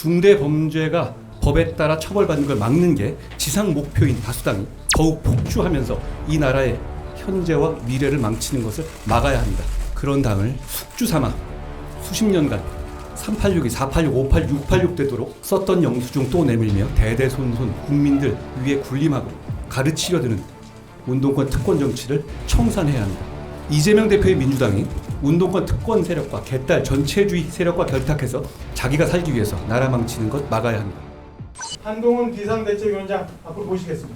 중대 범죄가 법에 따라 처벌받는 걸 막는 게 지상 목표인 다수당이 더욱 폭주하면서 이 나라의 현재와 미래를 망치는 것을 막아야 합니다. 그런 당을 숙주 삼아 수십 년간 386이 486, 586, 686 되도록 썼던 영수증 또 내밀며 대대손손 국민들 위에 군림하고 가르치려 드는 운동권 특권 정치를 청산해야 합니다. 이재명 대표의 민주당이 운동권 특권 세력과 개딸 전체주의 세력과 결탁해서 자기가 살기 위해서 나라 망치는 것 막아야 합니다. 한동훈 비상대책위원장 앞으로 모시겠습니다.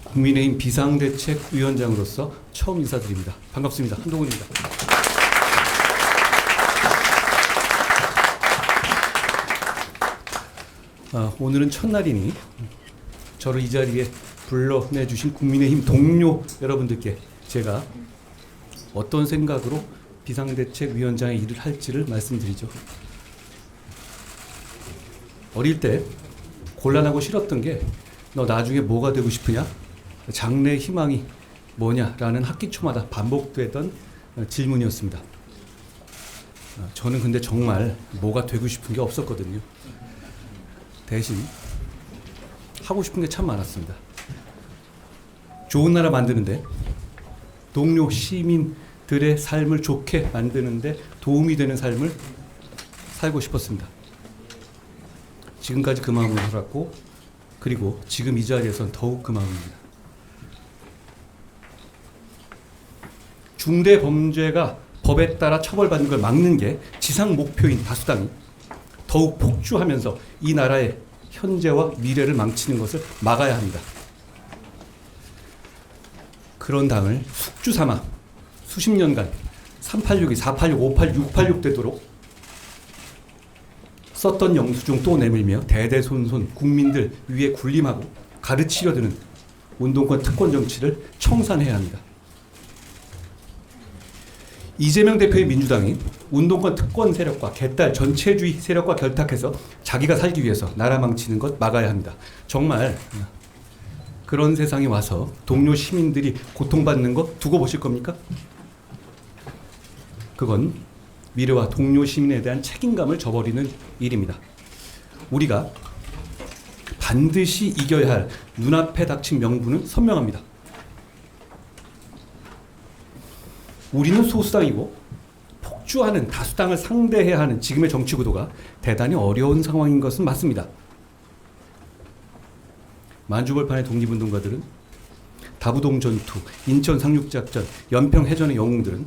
국민의힘 비상대책위원장으로서 처음 인사드립니다. 반갑습니다. 한동훈입니다. 오늘은 첫날이니 저를 이 자리에 불러내주신 국민의힘 동료 여러분들께 제가 어떤 생각으로 비상대책위원장의 일을 할지를 말씀드리죠. 어릴 때 곤란하고 싫었던 게 너 나중에 뭐가 되고 싶으냐? 장래의 희망이 뭐냐라는 학기 초마다 반복되던 질문이었습니다. 저는 근데 정말 뭐가 되고 싶은 게 없었거든요. 대신 하고 싶은 게 참 많았습니다. 좋은 나라 만드는데, 동료 시민들의 삶을 좋게 만드는데 도움이 되는 삶을 살고 싶었습니다. 지금까지 그 마음으로 살았고, 그리고 지금 이 자리에선 더욱 그 마음입니다. 중대 범죄가 법에 따라 처벌받는 걸 막는 게 지상 목표인 다수당이 더욱 폭주하면서 이 나라의 현재와 미래를 망치는 것을 막아야 합니다. 그런 당을 숙주 삼아 수십 년간 386이 486, 586, 686 되도록 썼던 영수증 또 내밀며 대대손손 국민들 위에 군림하고 가르치려 드는 운동권 특권 정치를 청산해야 합니다. 이재명 대표의 민주당이 운동권 특권 세력과 개딸 전체주의 세력과 결탁해서 자기가 살기 위해서 나라 망치는 것 막아야 합니다. 정말 그런 세상이 와서 동료 시민들이 고통받는 거 두고 보실 겁니까? 그건 미래와 동료 시민에 대한 책임감을 저버리는 일입니다. 우리가 반드시 이겨야 할 눈앞에 닥친 명분은 선명합니다. 우리는 소수당이고 폭주하는 다수당을 상대해야 하는 지금의 정치 구도가 대단히 어려운 상황인 것은 맞습니다. 만주벌판의 독립운동가들은, 다부동 전투, 인천 상륙작전, 연평 해전의 영웅들은,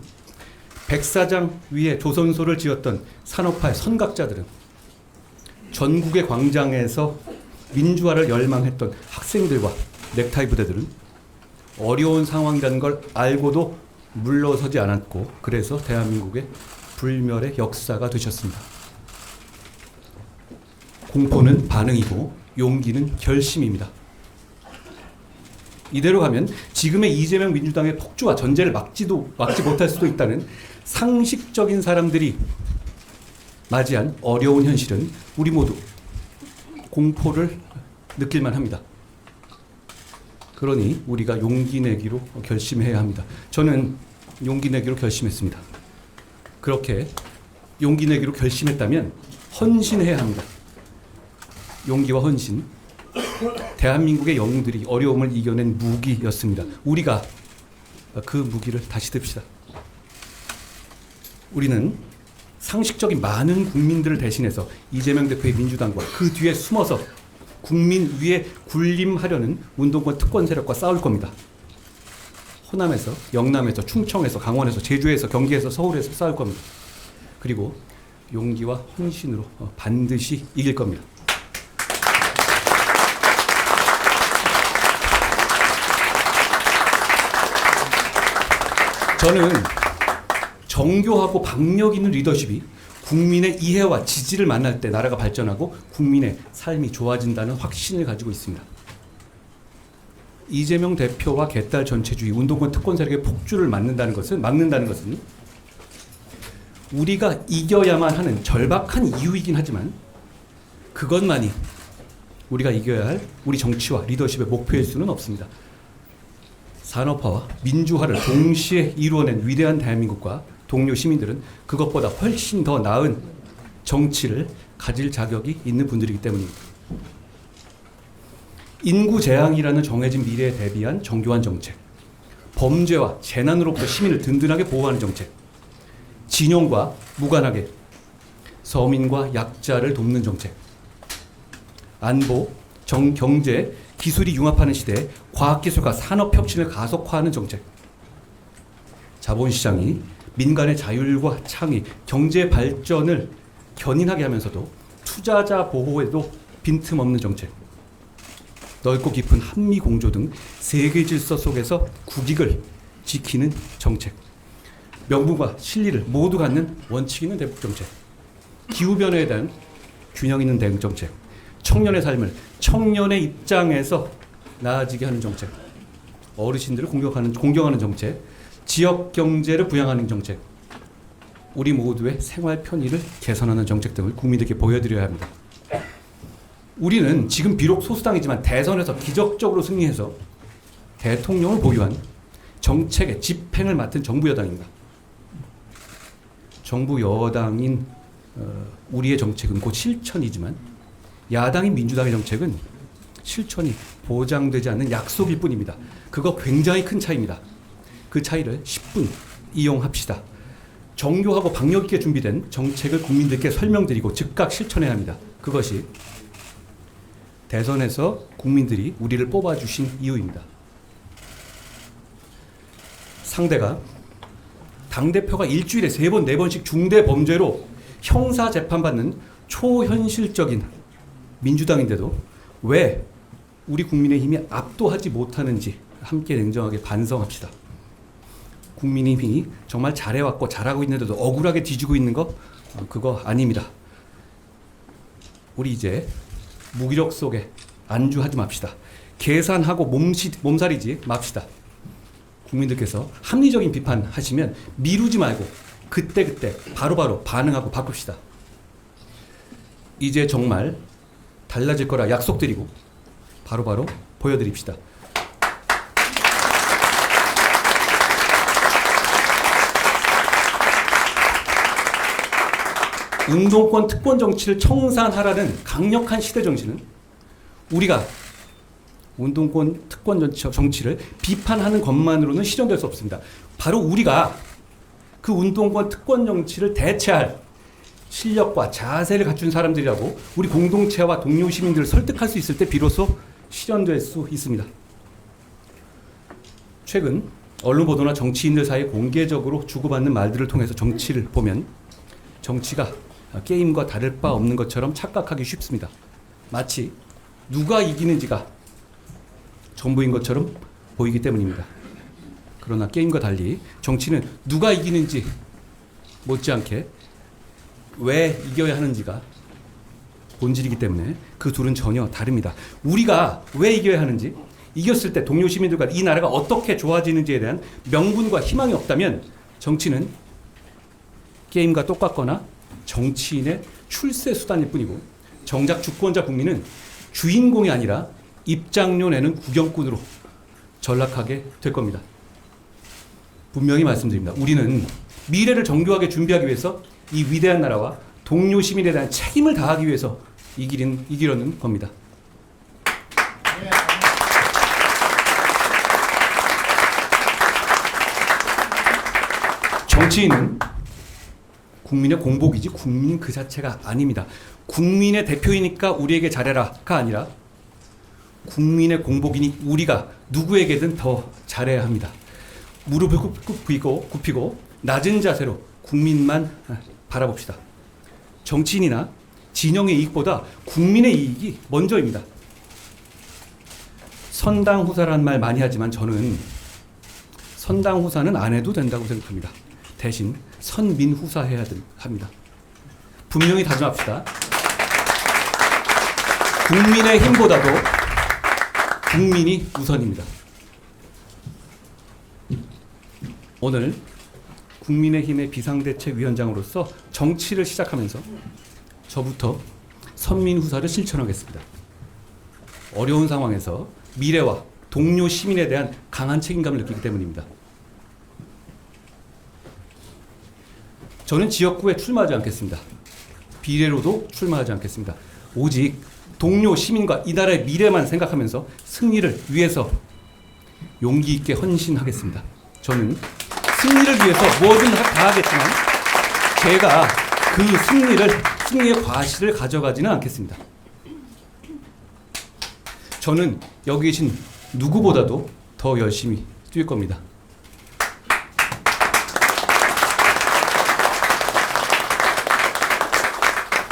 백사장 위에 조선소를 지었던 산업화의 선각자들은, 전국의 광장에서 민주화를 열망했던 학생들과 넥타이 부대들은 어려운 상황이라는 걸 알고도 물러서지 않았고, 그래서 대한민국의 불멸의 역사가 되셨습니다. 공포는 반응이고 용기는 결심입니다. 이대로 가면 지금의 이재명 민주당의 폭주와 전제를 막지 못할 수도 있다는 상식적인 사람들이 맞이한 어려운 현실은 우리 모두 공포를 느낄만 합니다. 그러니 우리가 용기 내기로 결심해야 합니다. 저는 용기 내기로 결심했습니다. 그렇게 용기 내기로 결심했다면 헌신해야 합니다. 용기와 헌신, 대한민국의 영웅들이 어려움을 이겨낸 무기였습니다. 우리가 그 무기를 다시 듭시다. 우리는 상식적인 많은 국민들을 대신해서 이재명 대표의 민주당과 그 뒤에 숨어서 국민 위에 군림하려는 운동권 특권 세력과 싸울 겁니다. 호남에서, 영남에서, 충청에서, 강원에서, 제주에서, 경기에서, 서울에서 싸울 겁니다. 그리고 용기와 헌신으로 반드시 이길 겁니다. 저는 정교하고 박력 있는 리더십이 국민의 이해와 지지를 만날 때 나라가 발전하고 국민의 삶이 좋아진다는 확신을 가지고 있습니다. 이재명 대표와 개딸 전체주의, 운동권 특권 세력의 폭주를 막는다는 것은 우리가 이겨야만 하는 절박한 이유이긴 하지만 그것만이 우리가 이겨야 할 우리 정치와 리더십의 목표일 수는 없습니다. 산업화와 민주화를 동시에 이루어낸 위대한 대한민국과 동료 시민들은 그것보다 훨씬 더 나은 정치를 가질 자격이 있는 분들이기 때문입니다. 인구 재앙이라는 정해진 미래에 대비한 정교한 정책, 범죄와 재난으로부터 시민을 든든하게 보호하는 정책, 진영과 무관하게 서민과 약자를 돕는 정책, 안보, 경제, 기술이 융합하는 시대에 과학기술과 산업혁신을 가속화하는 정책, 자본시장이 민간의 자율과 창의, 경제 발전을 견인하게 하면서도 투자자 보호에도 빈틈없는 정책, 넓고 깊은 한미 공조 등 세계 질서 속에서 국익을 지키는 정책, 명분과 실리를 모두 갖는 원칙 있는 대북 정책, 기후변화에 대한 균형 있는 대응 정책, 청년의 삶을 청년의 입장에서 나아지게 하는 정책, 어르신들을 공경하는 정책, 지역 경제를 부양하는 정책, 우리 모두의 생활 편의를 개선하는 정책 등을 국민들께 보여드려야 합니다. 우리는 지금 비록 소수당이지만 대선에서 기적적으로 승리해서 대통령을 보유한 정책의 집행을 맡은 정부 여당입니다. 정부 여당인 우리의 정책은 곧 실천이지만 야당인 민주당의 정책은 실천이 보장되지 않는 약속일 뿐입니다. 그거 굉장히 큰 차이입니다. 그 차이를 10분 이용합시다. 정교하고 박력 있게 준비된 정책을 국민들께 설명드리고 즉각 실천해야 합니다. 그것이 대선에서 국민들이 우리를 뽑아주신 이유입니다. 상대가 당대표가 일주일에 3번, 4번씩 중대 범죄로 형사 재판받는 초현실적인 민주당인데도 왜 우리 국민의힘이 압도하지 못하는지 함께 냉정하게 반성합시다. 국민의힘이 정말 잘해왔고 잘하고 있는데도 억울하게 뒤지고 있는 거 그거 아닙니다. 우리 이제 무기력 속에 안주하지 맙시다. 계산하고 몸살이지 맙시다. 국민들께서 합리적인 비판하시면 미루지 말고 그때그때 바로바로 반응하고 바꿉시다. 이제 정말 달라질 거라 약속드리고 바로바로 보여드립시다. 운동권 특권 정치를 청산하라는 강력한 시대 정신은 우리가 운동권 특권 정치를 비판하는 것만으로는 실현될 수 없습니다. 바로 우리가 그 운동권 특권 정치를 대체할 실력과 자세를 갖춘 사람들이라고 우리 공동체와 동료 시민들을 설득할 수 있을 때 비로소 실현될 수 있습니다. 최근 언론 보도나 정치인들 사이에 공개적으로 주고받는 말들을 통해서 정치를 보면 정치가 게임과 다를 바 없는 것처럼 착각하기 쉽습니다. 마치 누가 이기는지가 전부인 것처럼 보이기 때문입니다. 그러나 게임과 달리 정치는 누가 이기는지 못지않게 왜 이겨야 하는지가 본질이기 때문에 그 둘은 전혀 다릅니다. 우리가 왜 이겨야 하는지, 이겼을 때 동료 시민들과 이 나라가 어떻게 좋아지는지에 대한 명분과 희망이 없다면 정치는 게임과 똑같거나 정치인의 출세 수단일 뿐이고 정작 주권자 국민은 주인공이 아니라 입장료 내는 구경꾼으로 전락하게 될 겁니다. 분명히 말씀드립니다. 우리는 미래를 정교하게 준비하기 위해서 이 위대한 나라와 동료 시민에 대한 책임을 다하기 위해서 이기려는 겁니다. 정치인은 국민의 공복이지 국민 그 자체가 아닙니다. 국민의 대표이니까 우리에게 잘해라가 아니라 국민의 공복이니 우리가 누구에게든 더 잘해야 합니다. 무릎을 굽히고 낮은 자세로 국민만 바라봅시다. 정치인이나 진영의 이익보다 국민의 이익이 먼저입니다. 선당후사라는 말 많이 하지만 저는 선당후사는 안 해도 된다고 생각합니다. 대신 선민후사해야 합니다. 분명히 다짐합시다. 국민의 힘보다도 국민이 우선입니다. 오늘 국민의힘의 비상대책위원장으로서 정치를 시작하면서 저부터 선민후사를 실천하겠습니다. 어려운 상황에서 미래와 동료 시민에 대한 강한 책임감을 느끼기 때문입니다. 저는 지역구에 출마하지 않겠습니다. 비례로도 출마하지 않겠습니다. 오직 동료 시민과 이 나라의 미래만 생각하면서 승리를 위해서 용기 있게 헌신하겠습니다. 저는 승리를 위해서 뭐든 다 하겠지만 제가 그 승리의 과실을 가져가지는 않겠습니다. 저는 여기 계신 누구보다도 더 열심히 뛸 겁니다.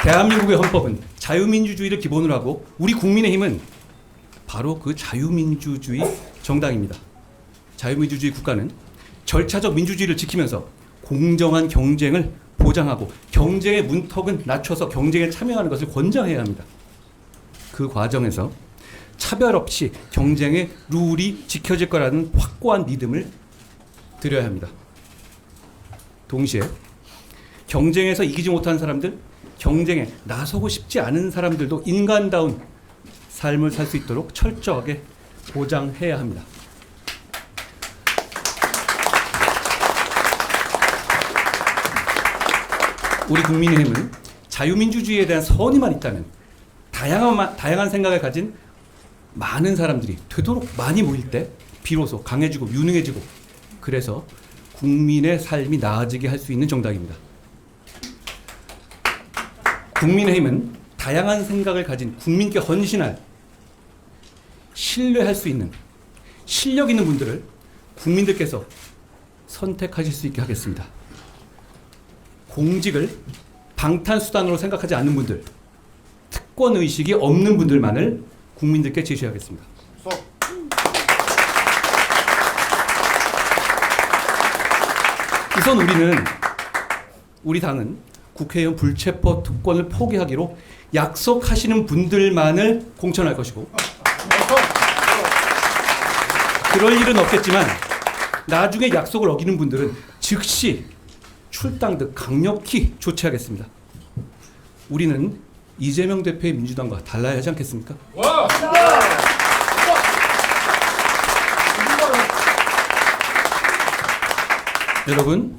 대한민국의 헌법은 자유민주주의를 기본으로 하고 우리 국민의힘은 바로 그 자유민주주의 정당입니다. 자유민주주의 국가는 절차적 민주주의를 지키면서 공정한 경쟁을 보장하고 경쟁의 문턱은 낮춰서 경쟁에 참여하는 것을 권장해야 합니다. 그 과정에서 차별 없이 경쟁의 룰이 지켜질 거라는 확고한 믿음을 드려야 합니다. 동시에 경쟁에서 이기지 못하는 사람들, 경쟁에 나서고 싶지 않은 사람들도 인간다운 삶을 살 수 있도록 철저하게 보장해야 합니다. 우리 국민의힘은 자유민주주의에 대한 선의만 있다면 다양한 생각을 가진 많은 사람들이 되도록 많이 모일 때 비로소 강해지고 유능해지고 그래서 국민의 삶이 나아지게 할 수 있는 정당입니다. 국민의힘은 다양한 생각을 가진 국민께 헌신할 신뢰할 수 있는 실력 있는 분들을 국민들께서 선택하실 수 있게 하겠습니다. 공직을 방탄수단으로 생각하지 않는 분들, 특권의식이 없는 분들만을 국민들께 제시하겠습니다. 우선 우리 당은 국회의원 불체포 특권을 포기하기로 약속하시는 분들만을 공천할 것이고 그럴 일은 없겠지만 나중에 약속을 어기는 분들은 즉시 출당 등 강력히 조치하겠습니다. 우리는 이재명 대표의 민주당과 달라야 하지 않겠습니까? 여러분,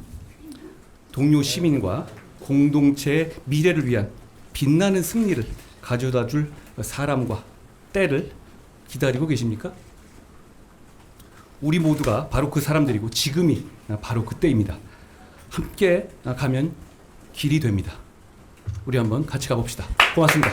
동료 시민과 공동체의 미래를 위한 빛나는 승리를 가져다 줄 사람과 때를 기다리고 계십니까? 우리 모두가 바로 그 사람들이고 지금이 바로 그때입니다. 함께 가면 길이 됩니다. 우리 한번 같이 가봅시다. 고맙습니다.